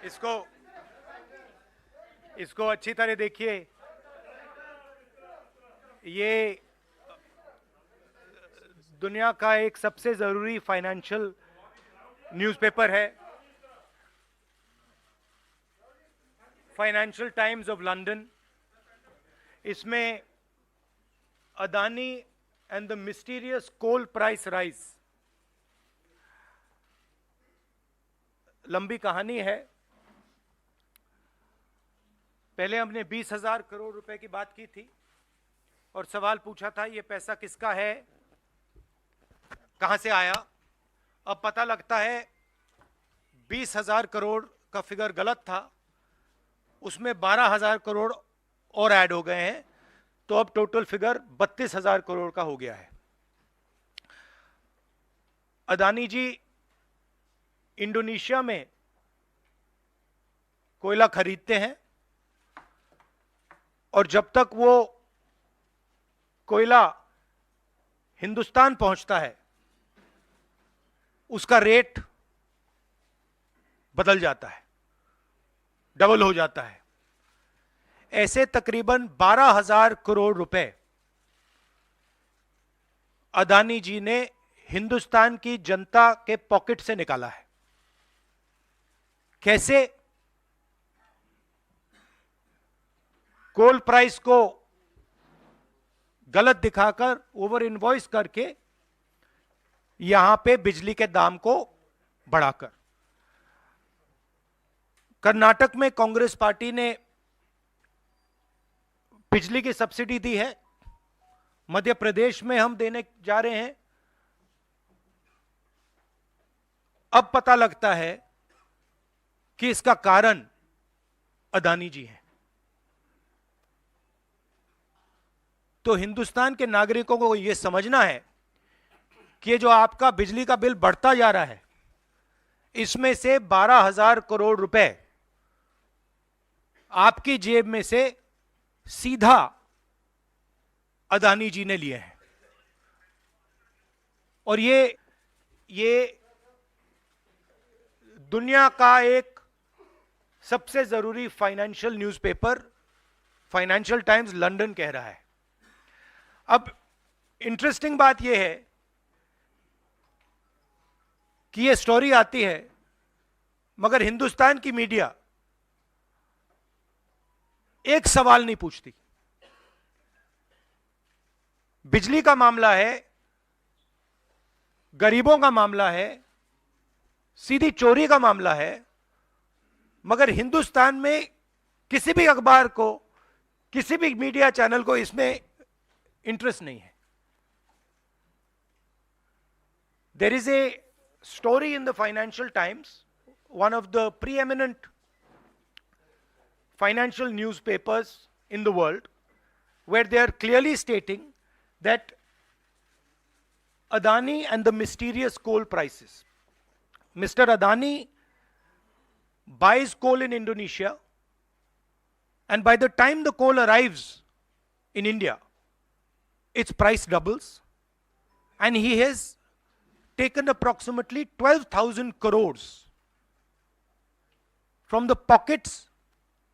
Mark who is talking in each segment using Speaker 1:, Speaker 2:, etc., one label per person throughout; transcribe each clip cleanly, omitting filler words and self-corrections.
Speaker 1: इसको इसको अच्छी तरह देखिए। ये दुनिया का एक सबसे जरूरी फाइनेंशियल न्यूज़पेपर है, फाइनेंशियल टाइम्स ऑफ लंदन। इसमें Adani and the mysterious coal price rise, लंबी कहानी है। पहले हमने 20,000 करोड़ रुपए की बात की थी और सवाल पूछा था ये पैसा किसका है, कहां से आया। अब पता लगता है 20,000 करोड़ का फिगर गलत था, उसमें 12,000 करोड़ और ऐड हो गए हैं, तो अब टोटल फिगर 32,000 करोड़ का हो गया है। अदानी जी इंडोनेशिया में कोयला खरीदते हैं और जब तक वो कोयला हिंदुस्तान पहुंचता है उसका रेट बदल जाता है, डबल हो जाता है। ऐसे तकरीबन 12,000 करोड़ रुपए अदानी जी ने हिंदुस्तान की जनता के पॉकेट से निकाला है। कैसे? कोल प्राइस को गलत दिखाकर, ओवर इनवॉइस करके, यहां पे बिजली के दाम को बढ़ाकर। कर्नाटक में कांग्रेस पार्टी ने बिजली की सब्सिडी दी है, मध्य प्रदेश में हम देने जा रहे हैं। अब पता लगता है कि इसका कारण अदानी जी हैं। तो हिंदुस्तान के नागरिकों को यह समझना है कि ये जो आपका बिजली का बिल बढ़ता जा रहा है, इसमें से 12,000 करोड़ रुपए आपकी जेब में से सीधा अदानी जी ने लिए हैं। और ये दुनिया का एक सबसे जरूरी financial newspaper financial times London कह रहा है। अब इंटरेस्टिंग बात यह है कि यह स्टोरी आती है, मगर हिंदुस्तान की मीडिया एक सवाल नहीं पूछती। बिजली का मामला है, गरीबों का मामला है, सीधी चोरी का मामला है, मगर हिंदुस्तान में किसी भी अखबार को, किसी भी मीडिया चैनल को इसमें इंटरेस्ट नहीं है। There is a story in the Financial Times, one of the preeminent financial newspapers in the world, where they are clearly stating that Adani and the mysterious coal prices. Mr. Adani buys coal in Indonesia, and by the time the coal arrives in India, its price doubles, and he has taken approximately 12,000 crores from the pockets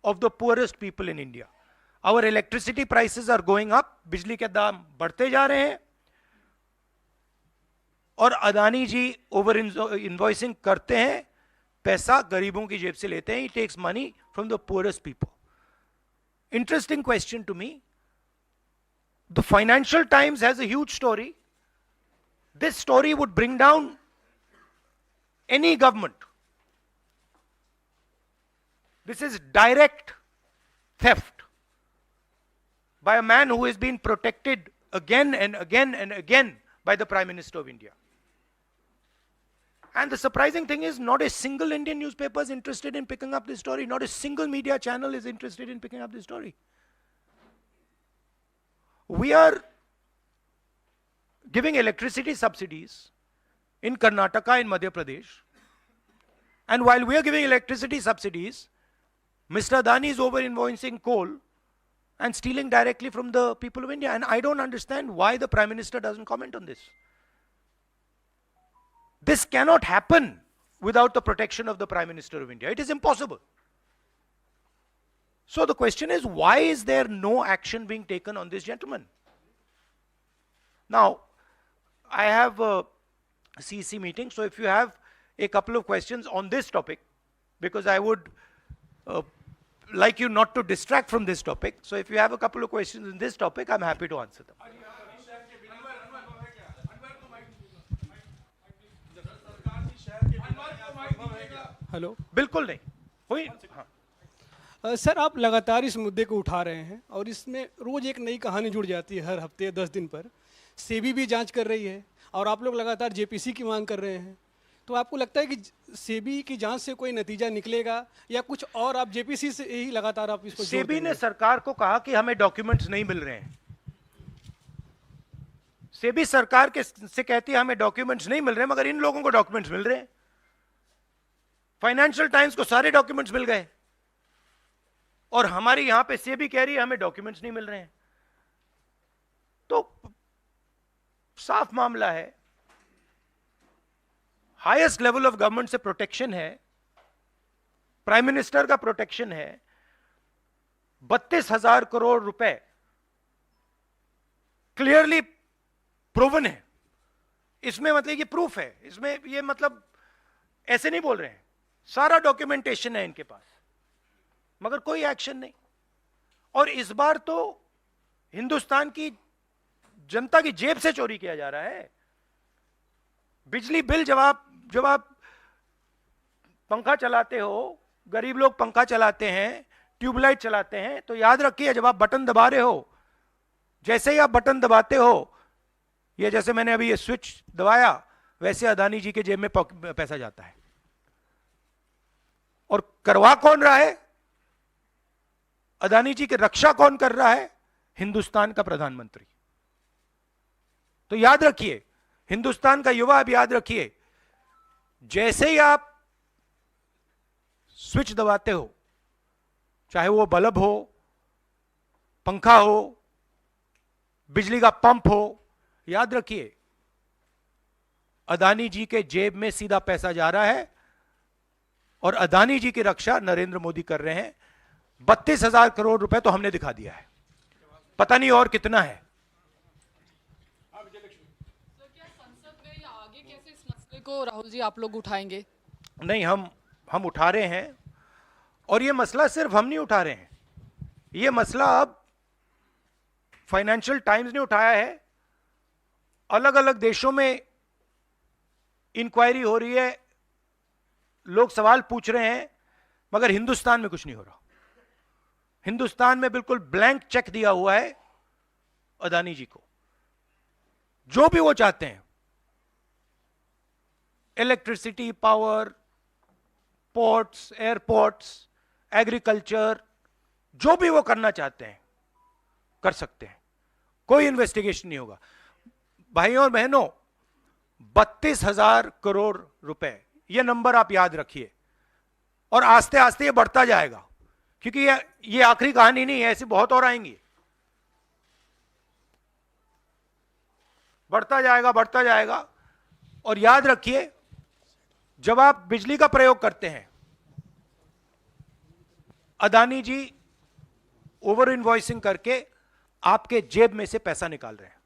Speaker 1: of the poorest people in India. Our electricity prices are going up, बिजली के दाम बढ़ते जा रहे हैं, और अदानी जी over invoicing करते हैं, पैसा गरीबों की जेब से लेते हैं. He takes money from the poorest people. Interesting question to me. The Financial Times has a huge story. This story would bring down any government. This is direct theft by a man who has been protected again and again and again by the Prime Minister of India. And the surprising thing is, not a single Indian newspaper is interested in picking up this story. Not a single media channel is interested in picking up this story. We are giving electricity subsidies in Karnataka, in Madhya Pradesh. And while we are giving electricity subsidies, Mr. Adani is over-invoicing coal and stealing directly from the people of India. And I don't understand why the Prime Minister doesn't comment on this. This cannot happen without the protection of the Prime Minister of India. It is impossible. So the question is, why is there no action being taken on this gentleman? Now, I have a CC meeting, so if you have a couple of questions on this topic, because I would like you not to distract from this topic. So if you have a couple of questions in this topic, I'm happy to answer them.
Speaker 2: Hello
Speaker 1: बिल्कुल नहीं हुई। हाँ।
Speaker 2: Sir, आप लगातार इस मुद्दे को उठा रहे हैं और इसमें रोज एक नई कहानी जुड़ जाती है हर हफ्ते 10 दिन पर। सेबी भी जांच कर रही है और आप लोग लगातार जेपीसी की मांग कर रहे हैं। तो आपको लगता है कि सेबी की जांच से कोई नतीजा निकलेगा या कुछ और आप जेपीसी से ही लगातार आप इसको
Speaker 1: सेबी ने सरकार को कहा कि हमें डॉक्यूमेंट्स नहीं मिल रहे हैं। सेबी सरकार के से कहती है हमें डॉक्यूमेंट्स नहीं मिल रहे, मगर इन लोगों को डॉक्यूमेंट्स मिल रहे हैं। फाइनेंशियल टाइम्स को सारे डॉक्यूमेंट्स मिल गए और हमारी यहां पे सेबी कह रही है हमें डॉक्यूमेंट्स नहीं मिल रहे हैं। तो साफ मामला है, हाईएस्ट लेवल ऑफ गवर्नमेंट से प्रोटेक्शन है, प्राइम मिनिस्टर का प्रोटेक्शन है। 32,000 करोड़ रुपए क्लियरली प्रूवन है। इसमें मतलब ये प्रूफ है, इसमें ये मतलब ऐसे नहीं बोल रहे हैं, सारा डॉक्यूमेंटेशन है इनके पास, मगर कोई एक्शन नहीं। और इस बार तो हिंदुस्तान की जनता की जेब से चोरी किया जा रहा है। बिजली बिल जब आप पंखा चलाते हो, गरीब लोग पंखा चलाते हैं, ट्यूबलाइट चलाते हैं, तो याद रखिए जब आप बटन दबा रहे हो, जैसे ही आप बटन दबाते हो, ये जैसे मैंने अभी ये स्विच दबाया, वैसे अदानी जी के जेब में पैसा जाता है। और करवा कौन रहा है? अदानी जी की रक्षा कौन कर रहा है? हिंदुस्तान का प्रधानमंत्री। तो याद रखिए, हिंदुस्तान का युवा अब याद रखिए, जैसे ही आप स्विच दबाते हो, चाहे वो बल्ब हो, पंखा हो, बिजली का पंप हो, याद रखिए अदानी जी के जेब में सीधा पैसा जा रहा है और अदानी जी की रक्षा नरेंद्र मोदी कर रहे हैं। 32,000 करोड़ रुपए तो हमने दिखा दिया है, पता नहीं और कितना है।
Speaker 3: क्या संसद में या आगे कैसे इस मसले को राहुल जी आप लोग उठाएंगे?
Speaker 1: नहीं, हम उठा रहे हैं, और ये मसला सिर्फ हम नहीं उठा रहे हैं, ये मसला अब फाइनेंशियल टाइम्स ने उठाया है। अलग अलग देशों में इंक्वायरी हो रही है, लोग सवाल पूछ रहे हैं, मगर हिंदुस्तान में कुछ नहीं हो रहा। हिंदुस्तान में बिल्कुल ब्लैंक चेक दिया हुआ है अदानी जी को, जो भी वो चाहते हैं, electricity, power, ports, airports, agriculture, जो भी वो करना चाहते हैं कर सकते हैं, कोई इन्वेस्टिगेशन नहीं होगा। भाइयों और बहनों, 32,000 करोड़ रुपए, ये नंबर आप याद रखिए, और आस्ते आस्ते ये बढ़ता जाएगा, क्योंकि ये आखिरी कहानी नहीं है, ऐसी बहुत और आएंगी। बढ़ता जाएगा। और याद रखिए, जब आप बिजली का प्रयोग करते हैं, अदानी जी ओवर इनवॉइसिंग करके आपके जेब में से पैसा निकाल रहे हैं।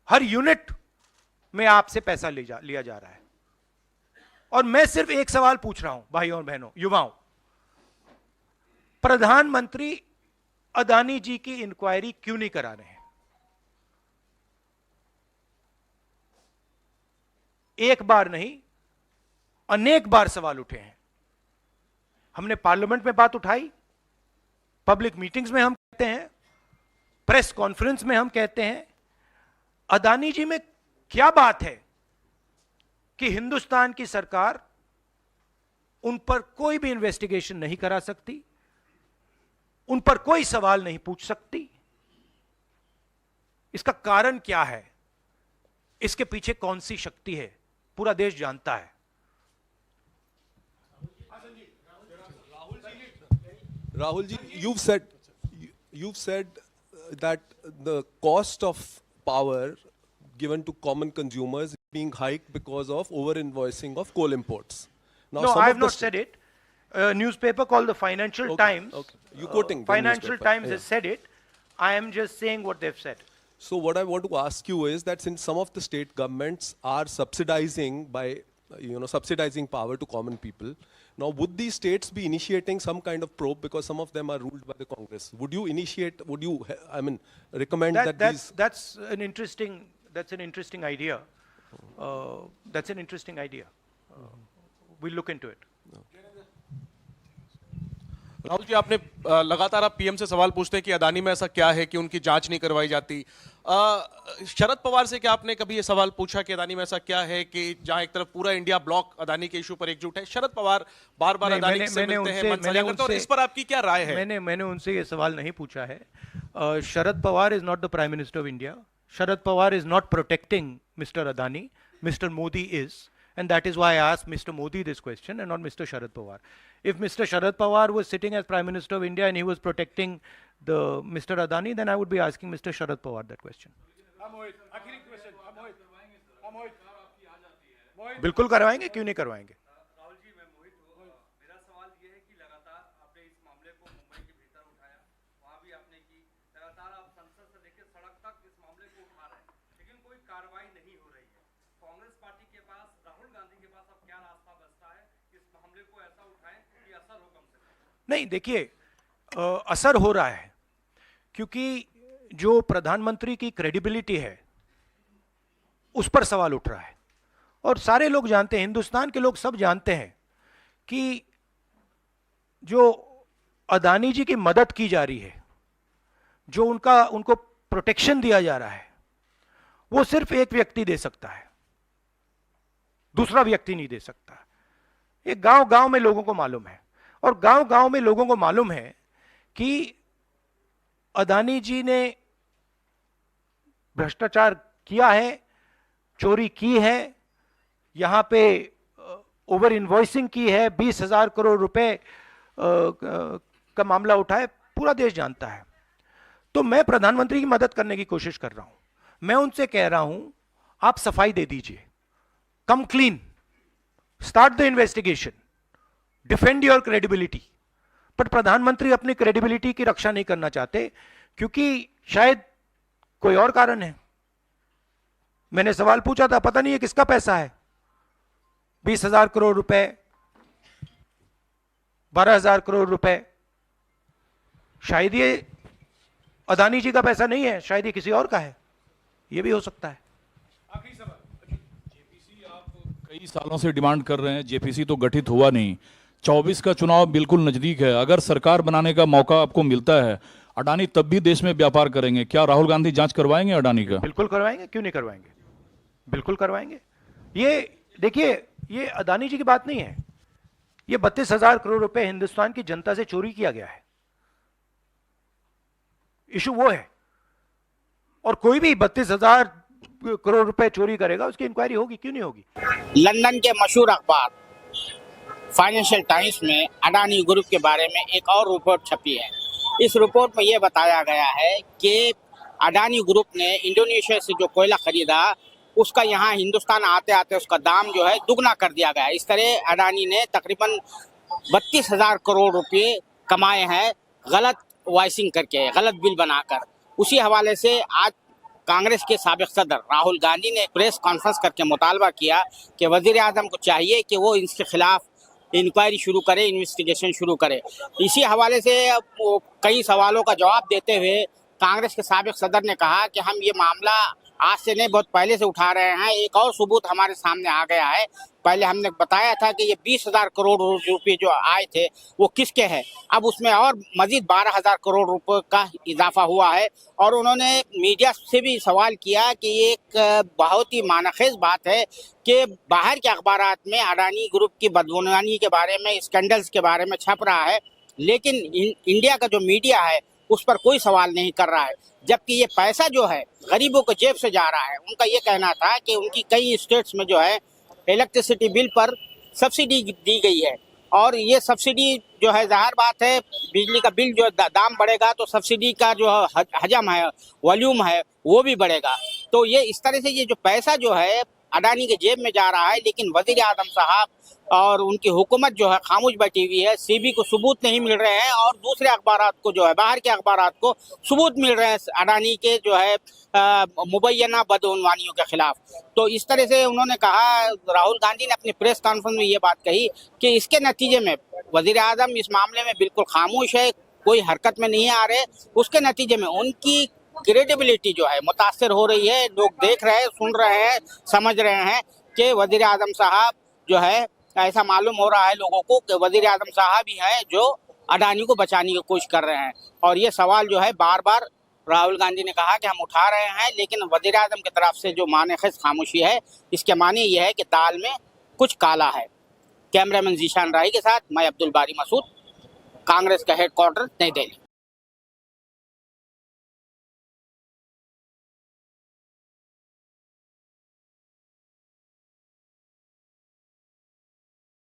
Speaker 1: हर यूनिट में आपसे पैसा लिया जा रहा है। और मैं सिर्फ एक सवाल पूछ रहा हूं भाइयों और बहनों, युवाओं, प्रधानमंत्री अदानी जी की इंक्वायरी क्यों नहीं करा रहे हैं? एक बार नहीं, अनेक बार सवाल उठे हैं। हमने पार्लियामेंट में बात उठाई, पब्लिक मीटिंग्स में हम कहते हैं, प्रेस कॉन्फ्रेंस में हम कहते हैं, अदानी जी में क्या बात है कि हिंदुस्तान की सरकार उन पर कोई भी इन्वेस्टिगेशन नहीं करा सकती, उन पर कोई सवाल नहीं पूछ सकती? इसका कारण क्या है? इसके पीछे कौन सी शक्ति है? पूरा देश जानता है।
Speaker 4: Rahul ji, you've said that the cost of power given to common consumers being hiked because of over-invoicing of coal imports. Now,
Speaker 1: No,
Speaker 4: some
Speaker 1: I
Speaker 4: of
Speaker 1: have
Speaker 4: the
Speaker 1: not said it. A newspaper called the Financial
Speaker 4: Okay,
Speaker 1: Times.
Speaker 4: okay. You quoting the
Speaker 1: Financial
Speaker 4: newspaper,
Speaker 1: Times
Speaker 4: yeah.
Speaker 1: has said it. I am just saying what they've said.
Speaker 4: So what I want to ask you is that since some of the state governments are subsidizing by, subsidizing power to common people, now would these states be initiating some kind of probe because some of them are ruled by the Congress? Would you recommend that these?
Speaker 1: That's an interesting idea. That's an interesting idea. We'll look into it.
Speaker 5: Rahul ji, आपने लगातार आप PM से सवाल पूछते हैं कि अदानी में ऐसा क्या है कि उनकी जांच नहीं करवाई जाती। शरद पवार से क्या आपने कभी ये सवाल पूछा कि अदानी में ऐसा क्या है कि जहां एक तरफ पूरा इंडिया ब्लॉक अदानी के इशू पर एकजुट है? शरद पवार बार-बार
Speaker 1: नहीं,
Speaker 5: अदानी से मिलते हैं, मन साझा करते हैं, और इस पर आपकी क्या राय है?
Speaker 1: मैंने उनसे ये सवाल नहीं पूछा है। Sharad Pawar is not the prime minister of India. Sharad Pawar is not protecting mister Adani. Mister Modi is, and that is why I asked Mr. Modi this question and not Mr. Sharad Pawar. If Mr. Sharad Pawar was sitting as Prime Minister of India and he was protecting the Mr. Adani, then I would be asking Mr. Sharad Pawar that question. बिल्कुल करवाएंगे, क्यों नहीं करवाएंगे?
Speaker 6: राहुल जी, मैं मोहित हूँ। मेरा सवाल ये है कि लगातार आपने इस मामले को मुंबई के भीतर उठाया, वहाँ भी आपने की, लगातार आप संसद से लेकर सड़क तक इस मामले को उठा रहे हैं, लेकिन कोई कार्रवाई नहीं हो रही है। कांग्रेस पार्टी के पास, राहुल गांधी के पास अब क्या रास्ता बचता है इस मामले को ऐसा उठाएं कि असर हो कम से कम?
Speaker 1: नहीं, देखिए, असर हो रहा है क्योंकि जो प्रधानमंत्री की क्रेडिबिलिटी है उस पर सवाल उठ रहा है, और सारे लोग जानते हैं, हिंदुस्तान के लोग सब जानते हैं कि जो अदानी जी की मदद की जा रही है, जो उनको प्रोटेक्शन दिया जा रहा है, वो सिर्फ एक व्यक्ति दे सकता है, दूसरा व्यक्ति नहीं दे सकता। ये गांव-गांव में लोगों को मालूम है, और गांव-गांव में लोगों को मालूम है कि अदानी जी ने भ्रष्टाचार किया है, चोरी की है, यहां पे ओवर इनवॉइसिंग की है, 20,000 करोड़ रुपए का मामला उठा है, पूरा देश जानता है। तो मैं प्रधानमंत्री की मदद करने की कोशिश कर रहा हूं। मैं उनसे कह रहा हूं, आप सफाई दे दीजिए, कम clean, start the investigation, defend your credibility. पर प्रधानमंत्री अपनी क्रेडिबिलिटी की रक्षा नहीं करना चाहते, क्योंकि शायद कोई और कारण है। मैंने सवाल पूछा था, पता नहीं है किसका पैसा है, 20,000 करोड़ रुपए, 12,000 करोड़ रुपए, शायद ये अदानी जी का पैसा नहीं है, शायद ये किसी और का है, ये भी हो सकता है।
Speaker 7: जेपीसी आप कई सालों से डिमांड कर रहे हैं, जेपीसी तो गठित हुआ नहीं, 24 का चुनाव बिल्कुल नजदीक है, अगर सरकार बनाने का मौका आपको मिलता है, अडानी तब भी देश में व्यापार करेंगे, क्या राहुल गांधी जांच करवाएंगे अडानी का?
Speaker 1: बिल्कुल करवाएंगे, क्यों नहीं करवाएंगे, बिल्कुल करवाएंगे। ये देखिए, ये अदानी जी की बात नहीं है, ये 32,000 करोड़ रुपए हिंदुस्तान की जनता से चोरी किया गया है, इशू वो है। और कोई भी 32,000 करोड़ रुपए चोरी करेगा, उसकी इंक्वायरी होगी, क्यों नहीं होगी?
Speaker 8: लंदन के मशहूर अखबार फाइनेंशियल टाइम्स में अडानी ग्रुप के बारे में एक और रिपोर्ट छपी है। इस रिपोर्ट में यह बताया गया है कि अडानी ग्रुप ने इंडोनेशिया से जो कोयला खरीदा, उसका यहाँ हिंदुस्तान आते आते उसका दाम जो है दुगना कर दिया गया। इस तरह अडानी ने तकरीबन 32,000 करोड़ रुपए कमाए हैं गलत वॉइसिंग करके, गलत बिल बनाकर। उसी हवाले से आज कांग्रेस के साबिक सदर राहुल गांधी ने प्रेस कॉन्फ्रेंस करके मुतालबा किया कि वजीर आजम को चाहिए कि वो इसके खिलाफ इंक्वायरी शुरू करे, इन्वेस्टिगेशन शुरू करे। इसी हवाले से कई सवालों का जवाब देते हुए कांग्रेस के साबिक सदर ने कहा कि हम ये मामला आज से नहीं, बहुत पहले से उठा रहे हैं। एक और सबूत हमारे सामने आ गया है। पहले हमने बताया था कि ये 20,000 करोड़ रुपए जो आए थे वो किसके हैं, अब उसमें और मजीद 12,000 करोड़ रुपए का इजाफा हुआ है। और उन्होंने मीडिया से भी सवाल किया कि ये एक बहुत ही मानखेज बात है कि बाहर के अखबारात में अडानी ग्रुप की बदगुमानी के बारे में, स्कैंडल्स के बारे में छप रहा है, लेकिन इंडिया का जो मीडिया है उस पर कोई सवाल नहीं कर रहा है। जबकि ये पैसा जो है गरीबों को जेब से जा रहा है। उनका ये कहना था कि उनकी कई स्टेट्स में जो है इलेक्ट्रिसिटी बिल पर सब्सिडी दी गई है, और ये सब्सिडी जो है, जाहिर बात है, बिजली का बिल जो दाम बढ़ेगा तो सब्सिडी का जो हजम है, वॉल्यूम है, वो भी बढ़ेगा। तो ये इस तरह से ये जो पैसा जो है अडानी के जेब में जा रहा है, लेकिन वजीर आजम साहब और उनकी हुकूमत जो है खामोश बैठी हुई है। सीबी को सबूत नहीं मिल रहे हैं और दूसरे अखबारात को जो है, बाहर के अखबारात को सबूत मिल रहे हैं अडानी के जो है मुबैना बदउनवानियों के खिलाफ। तो इस तरह से उन्होंने कहा, राहुल गांधी ने अपनी प्रेस कॉन्फ्रेंस में ये बात कही कि इसके नतीजे में वजीर आजम इस मामले में बिल्कुल खामोश है, कोई हरकत में नहीं आ रहे। उसके नतीजे में उनकी क्रेडिबिलिटी जो है मुतासर हो रही है। लोग देख रहे हैं, सुन रहे हैं, समझ रहे हैं कि वजीर आजम साहब जो है, ऐसा मालूम हो रहा है लोगों को कि वजीर आजम साहब ही हैं जो अडानी को बचाने की कोशिश कर रहे हैं। और ये सवाल जो है बार बार राहुल गांधी ने कहा कि हम उठा रहे हैं, लेकिन वजीर आजम की तरफ से जो मानेखिस खामोशी है, इसके माने ये है कि दाल में कुछ काला है। कैमरामैन जीशान राही के साथ मैं अब्दुल बारी मसूद, कांग्रेस का हेडक्वार्टर नई दिल्ली।